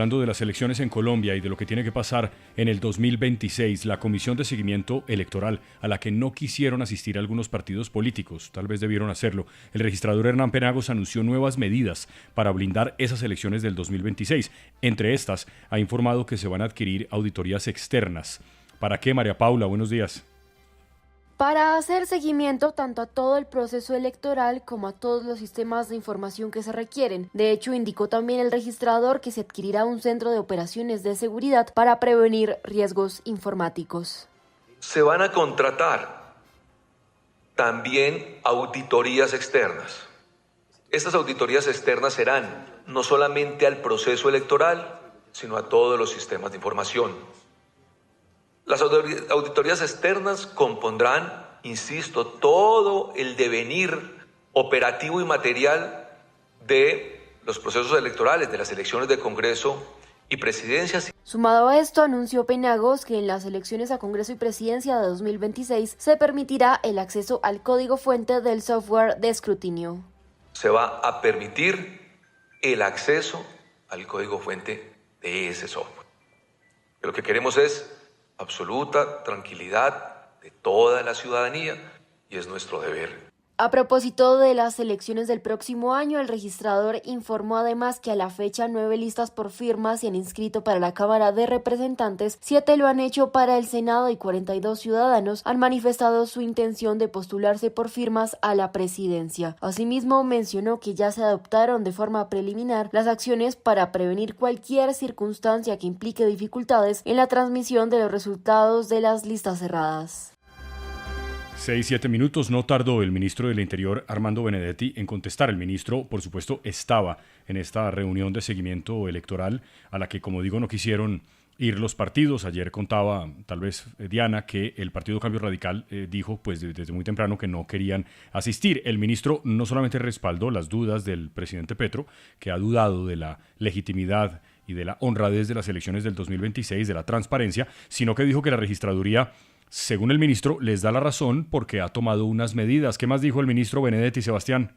hablando de las elecciones en Colombia y de lo que tiene que pasar en el 2026, la Comisión de Seguimiento Electoral, a la que no quisieron asistir algunos partidos políticos, tal vez debieron hacerlo, el registrador Hernán Penagos anunció nuevas medidas para blindar esas elecciones del 2026. Entre estas, ha informado que se van a adquirir auditorías externas. ¿Para qué, María Paula? Buenos días. Para hacer seguimiento tanto a todo el proceso electoral como a todos los sistemas de información que se requieren. De hecho, indicó también el registrador que se adquirirá un centro de operaciones de seguridad para prevenir riesgos informáticos. Se van a contratar también auditorías externas. Estas auditorías externas serán no solamente al proceso electoral, sino a todos los sistemas de información. Las auditorías externas compondrán, insisto, todo el devenir operativo y material de los procesos electorales, de las elecciones de Congreso y Presidencias. Sumado a esto, anunció Penagos que en las elecciones a Congreso y Presidencia de 2026 se permitirá el acceso al código fuente del software de escrutinio. Se va a permitir el acceso al código fuente de ese software. Lo que queremos es absoluta tranquilidad de toda la ciudadanía y es nuestro deber. A propósito de las elecciones del próximo año, el registrador informó además que a la fecha 9 listas por firmas se han inscrito para la Cámara de Representantes, 7 lo han hecho para el Senado y 42 ciudadanos han manifestado su intención de postularse por firmas a la presidencia. Asimismo, mencionó que ya se adoptaron de forma preliminar las acciones para prevenir cualquier circunstancia que implique dificultades en la transmisión de los resultados de las listas cerradas. 6-7 minutos, no tardó el ministro del Interior, Armando Benedetti, en contestar. El ministro, por supuesto, estaba en esta reunión de seguimiento electoral a la que, como digo, no quisieron ir los partidos. Ayer contaba, tal vez, Diana, que el Partido Cambio Radical dijo pues desde muy temprano que no querían asistir. El ministro no solamente respaldó las dudas del presidente Petro, que ha dudado de la legitimidad y de la honradez de las elecciones del 2026, de la transparencia, sino que dijo que la registraduría, según el ministro, les da la razón porque ha tomado unas medidas. ¿Qué más dijo el ministro Benedetti, Sebastián?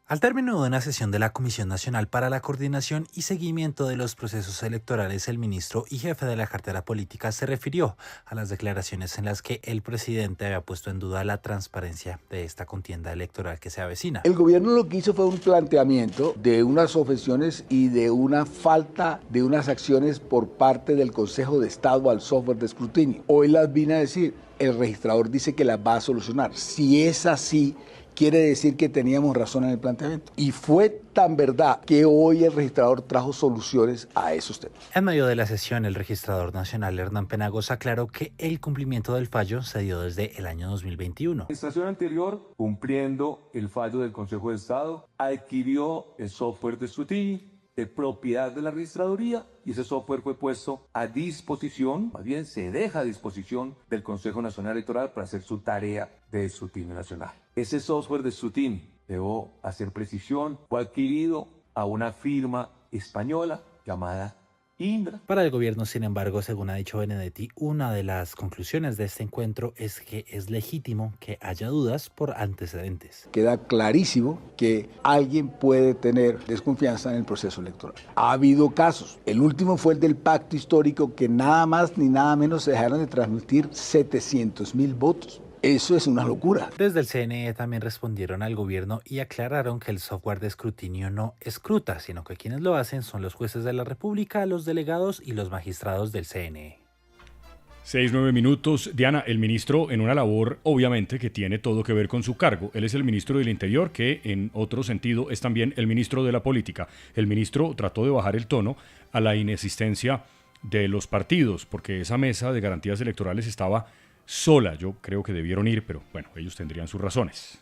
Al término de una sesión de la Comisión Nacional para la Coordinación y Seguimiento de los Procesos Electorales, el ministro y jefe de la cartera política se refirió a las declaraciones en las que el presidente había puesto en duda la transparencia de esta contienda electoral que se avecina. El gobierno lo que hizo fue un planteamiento de unas objeciones y de una falta de unas acciones por parte del Consejo de Estado al software de escrutinio. Hoy las vine a decir, el registrador dice que las va a solucionar. Si es así, quiere decir que teníamos razón en el planteamiento. Y fue tan verdad que hoy el registrador trajo soluciones a esos temas. En medio de la sesión, el registrador nacional Hernán Penagos aclaró que el cumplimiento del fallo se dio desde el año 2021. La administración anterior, cumpliendo el fallo del Consejo de Estado, adquirió el software de escrutinio de propiedad de la registraduría y ese software fue puesto a disposición, más bien se deja a disposición del Consejo Nacional Electoral para hacer su tarea de escrutinio nacional. Ese software de escrutinio, debo hacer precisión, fue adquirido a una firma española llamada Indra. Para el gobierno, sin embargo, según ha dicho Benedetti, una de las conclusiones de este encuentro es que es legítimo que haya dudas por antecedentes. Queda clarísimo que alguien puede tener desconfianza en el proceso electoral. Ha habido casos. El último fue el del pacto histórico, que nada más ni nada menos se dejaron de transmitir 700.000 votos. Eso es una locura. Desde el CNE también respondieron al gobierno y aclararon que el software de escrutinio no escruta, sino que quienes lo hacen son los jueces de la República, los delegados y los magistrados del CNE. 6-9 minutos. Diana, el ministro en una labor obviamente que tiene todo que ver con su cargo. Él es el ministro del Interior, que en otro sentido es también el ministro de la Política. El ministro trató de bajar el tono a la inexistencia de los partidos, porque esa mesa de garantías electorales estaba sola. Yo creo que debieron ir, pero bueno, ellos tendrían sus razones.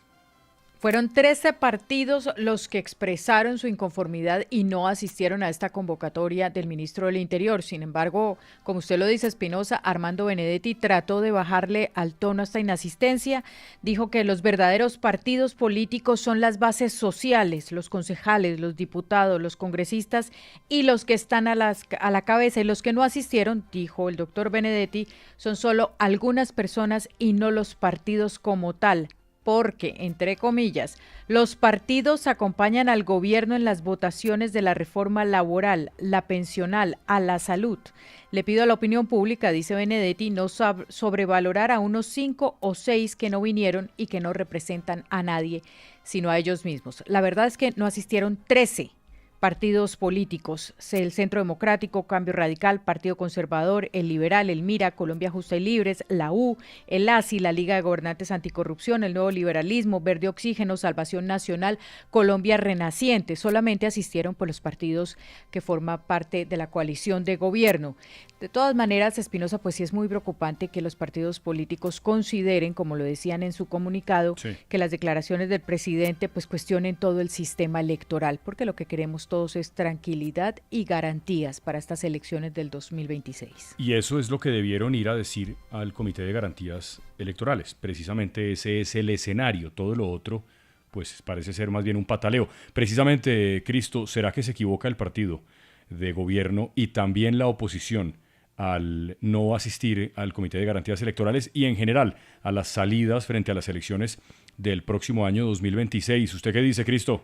Fueron 13 partidos los que expresaron su inconformidad y no asistieron a esta convocatoria del ministro del Interior. Sin embargo, como usted lo dice, Espinosa, Armando Benedetti trató de bajarle al tono a esta inasistencia. Dijo que los verdaderos partidos políticos son las bases sociales, los concejales, los diputados, los congresistas y los que están a la cabeza. Y los que no asistieron, dijo el doctor Benedetti, son solo algunas personas y no los partidos como tal. porque, entre comillas, los partidos acompañan al gobierno en las votaciones de la reforma laboral, la pensional, a la salud. Le pido a la opinión pública, dice Benedetti, no sobrevalorar a unos 5 o 6 que no vinieron y que no representan a nadie, sino a ellos mismos. La verdad es que no asistieron 13 partidos políticos, el Centro Democrático, Cambio Radical, Partido Conservador, el Liberal, el MIRA, Colombia Justa y Libres, la U, el ASI, la Liga de Gobernantes Anticorrupción, el Nuevo Liberalismo, Verde Oxígeno, Salvación Nacional, Colombia Renaciente. Solamente asistieron por los partidos que forman parte de la coalición de gobierno. De todas maneras, Espinosa, pues sí es muy preocupante que los partidos políticos consideren, como lo decían en su comunicado, sí, que las declaraciones del presidente pues cuestionen todo el sistema electoral, porque lo que queremos todos es tranquilidad y garantías para estas elecciones del 2026. Y eso es lo que debieron ir a decir al Comité de Garantías Electorales. Precisamente ese es el escenario. Todo lo otro, pues parece ser más bien un pataleo. Precisamente, Cristo, ¿será que se equivoca el partido de gobierno y también la oposición al no asistir al Comité de Garantías Electorales y en general a las salidas frente a las elecciones del próximo año 2026? ¿Usted qué dice, Cristo?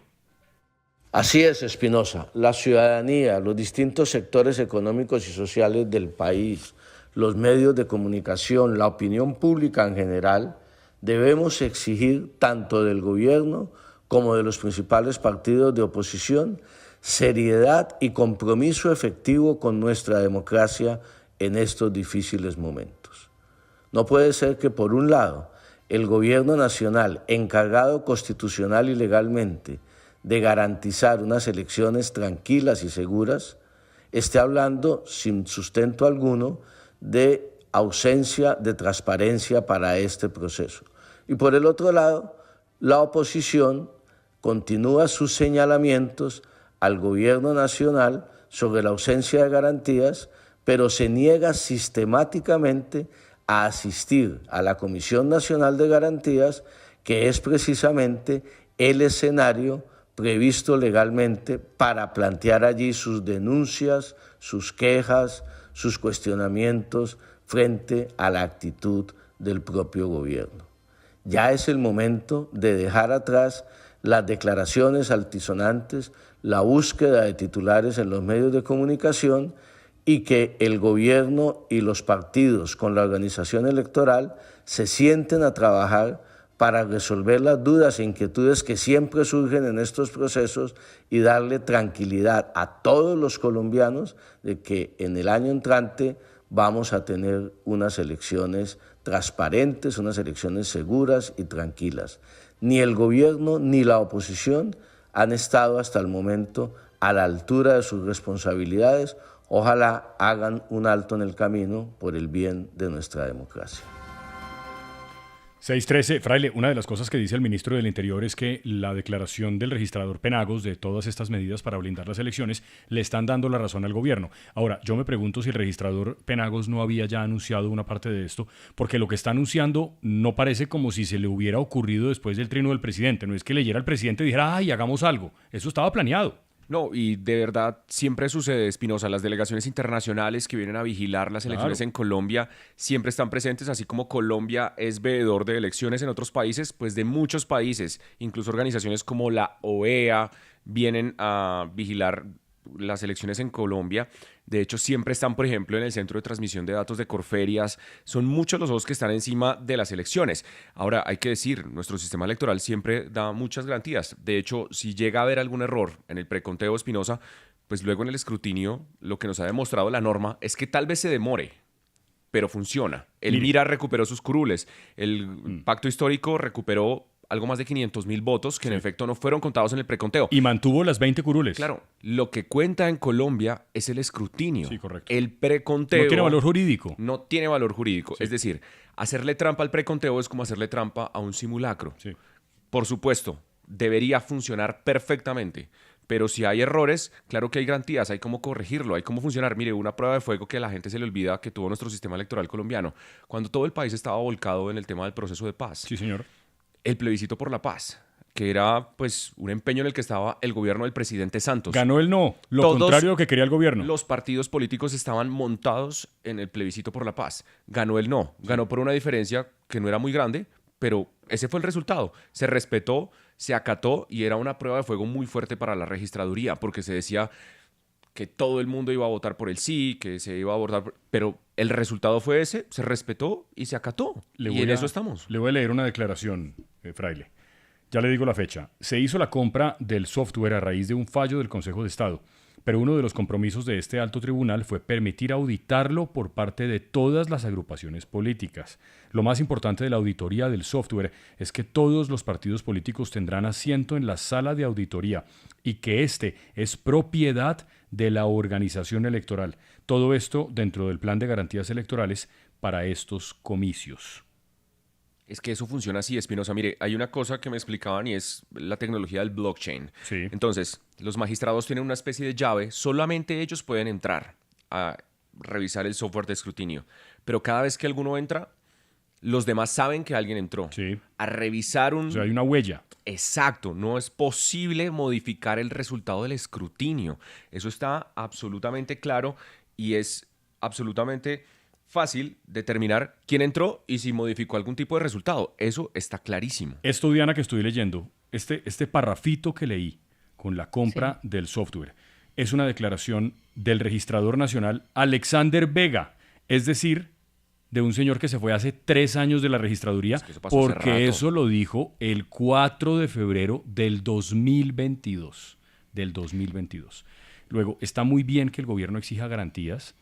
Así es, Espinosa. La ciudadanía, los distintos sectores económicos y sociales del país, los medios de comunicación, la opinión pública en general, debemos exigir tanto del gobierno como de los principales partidos de oposición seriedad y compromiso efectivo con nuestra democracia en estos difíciles momentos. No puede ser que, por un lado, el gobierno nacional, encargado constitucional y legalmente de garantizar unas elecciones tranquilas y seguras, esté hablando sin sustento alguno de ausencia de transparencia para este proceso. Y por el otro lado, la oposición continúa sus señalamientos al gobierno nacional sobre la ausencia de garantías, pero se niega sistemáticamente a asistir a la Comisión Nacional de Garantías, que es precisamente el escenario previsto legalmente para plantear allí sus denuncias, sus quejas, sus cuestionamientos frente a la actitud del propio gobierno. Ya es el momento de dejar atrás las declaraciones altisonantes, la búsqueda de titulares en los medios de comunicación y que el gobierno y los partidos con la organización electoral se sienten a trabajar para resolver las dudas e inquietudes que siempre surgen en estos procesos y darle tranquilidad a todos los colombianos de que en el año entrante vamos a tener unas elecciones transparentes, unas elecciones seguras y tranquilas. Ni el gobierno ni la oposición han estado hasta el momento a la altura de sus responsabilidades. Ojalá hagan un alto en el camino por el bien de nuestra democracia. 6:13, Fraile, una de las cosas que dice el ministro del Interior es que la declaración del registrador Penagos de todas estas medidas para blindar las elecciones le están dando la razón al gobierno. Ahora, yo me pregunto si el registrador Penagos no había ya anunciado una parte de esto, porque lo que está anunciando no parece como si se le hubiera ocurrido después del trino del presidente. No es que leyera al presidente y dijera, ¡ay, hagamos algo! Eso estaba planeado. No, y de verdad siempre sucede, Espinosa, las delegaciones internacionales que vienen a vigilar las elecciones en Colombia siempre están presentes, así como Colombia es veedor de elecciones en otros países, pues de muchos países, incluso organizaciones como la OEA vienen a vigilar las elecciones en Colombia. De hecho, siempre están, por ejemplo, en el Centro de Transmisión de Datos de Corferias. Son muchos los ojos que están encima de las elecciones. Ahora, hay que decir, nuestro sistema electoral siempre da muchas garantías. De hecho, si llega a haber algún error en el preconteo, Espinosa, pues luego en el escrutinio, lo que nos ha demostrado la norma es que tal vez se demore, pero funciona. El MIRA recuperó sus curules. El Pacto Histórico recuperó algo más de 500,000 votos que en efecto no fueron contados en el preconteo. Y mantuvo las 20 curules. Claro, lo que cuenta en Colombia es el escrutinio. Sí, correcto. El preconteo... No tiene valor jurídico. No tiene valor jurídico. Sí. Es decir, hacerle trampa al preconteo es como hacerle trampa a un simulacro. Sí. Por supuesto, debería funcionar perfectamente. Pero si hay errores, claro que hay garantías, hay cómo corregirlo, hay cómo funcionar. Mire, una prueba de fuego que a la gente se le olvida que tuvo nuestro sistema electoral colombiano, cuando todo el país estaba volcado en el tema del proceso de paz. Sí, señor. El plebiscito por la paz, que era pues un empeño en el que estaba el gobierno del presidente Santos. Ganó el no, lo contrario a lo que quería el gobierno. Los partidos políticos estaban montados en el plebiscito por la paz. Ganó el no, ganó por una diferencia que no era muy grande, pero ese fue el resultado. Se respetó, se acató y era una prueba de fuego muy fuerte para la registraduría, porque se decía que todo el mundo iba a votar por el sí, que se iba a votar pero el resultado fue ese, se respetó y se acató. Y en eso estamos. Le voy a leer una declaración, Fraile. Ya le digo la fecha. Se hizo la compra del software a raíz de un fallo del Consejo de Estado, pero uno de los compromisos de este alto tribunal fue permitir auditarlo por parte de todas las agrupaciones políticas. Lo más importante de la auditoría del software es que todos los partidos políticos tendrán asiento en la sala de auditoría y que este es propiedad de la organización electoral. Todo esto dentro del plan de garantías electorales para estos comicios. Es que eso funciona así, Espinosa. Mire, hay una cosa que me explicaban y es la tecnología del blockchain. Sí. Entonces, los magistrados tienen una especie de llave, solamente ellos pueden entrar a revisar el software de escrutinio. Pero cada vez que alguno entra, los demás saben que alguien entró. Sí. A revisar un... O sea, hay una huella. Exacto, no es posible modificar el resultado del escrutinio. Eso está absolutamente claro y es absolutamente fácil determinar quién entró y si modificó algún tipo de resultado. Eso está clarísimo. Esto, Diana, que estoy leyendo, este parrafito que leí con la compra del software, es una declaración del registrador nacional Alexander Vega, es decir, de un señor que se fue hace 3 años de la registraduría, Es que eso pasó hace porque rato. eso lo dijo el 4 de febrero del 2022. Luego, está muy bien que el gobierno exija garantías,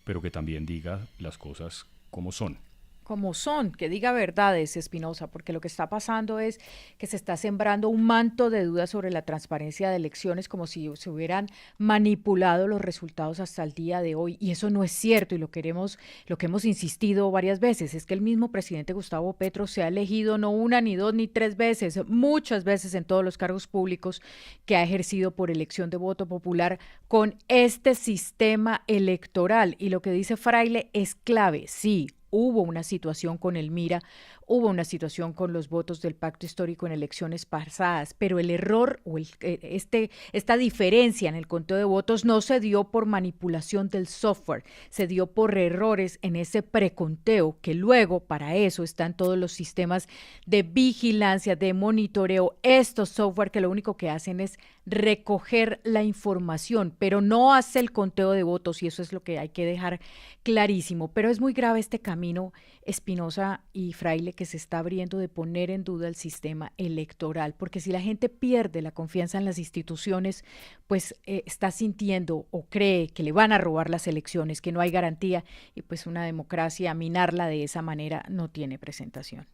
pero que también diga las cosas como son. Como son, que diga verdades, Espinosa, porque lo que está pasando es que se está sembrando un manto de dudas sobre la transparencia de elecciones, como si se hubieran manipulado los resultados hasta el día de hoy, y eso no es cierto, y lo que hemos insistido varias veces es que el mismo presidente Gustavo Petro se ha elegido no 1, ni 2, ni 3 veces, muchas veces en todos los cargos públicos que ha ejercido por elección de voto popular con este sistema electoral, y lo que dice Fraile es clave, sí. Hubo una situación con el MIRA, hubo una situación con los votos del pacto histórico en elecciones pasadas, pero el error o esta diferencia en el conteo de votos no se dio por manipulación del software, se dio por errores en ese preconteo, que luego para eso están todos los sistemas de vigilancia, de monitoreo, estos software que lo único que hacen es recoger la información, pero no hace el conteo de votos, y eso es lo que hay que dejar clarísimo. Pero es muy grave este camino, Espinosa y Fraile, que se está abriendo de poner en duda el sistema electoral, porque si la gente pierde la confianza en las instituciones, pues está sintiendo o cree que le van a robar las elecciones, que no hay garantía, y pues una democracia, minarla de esa manera no tiene presentación.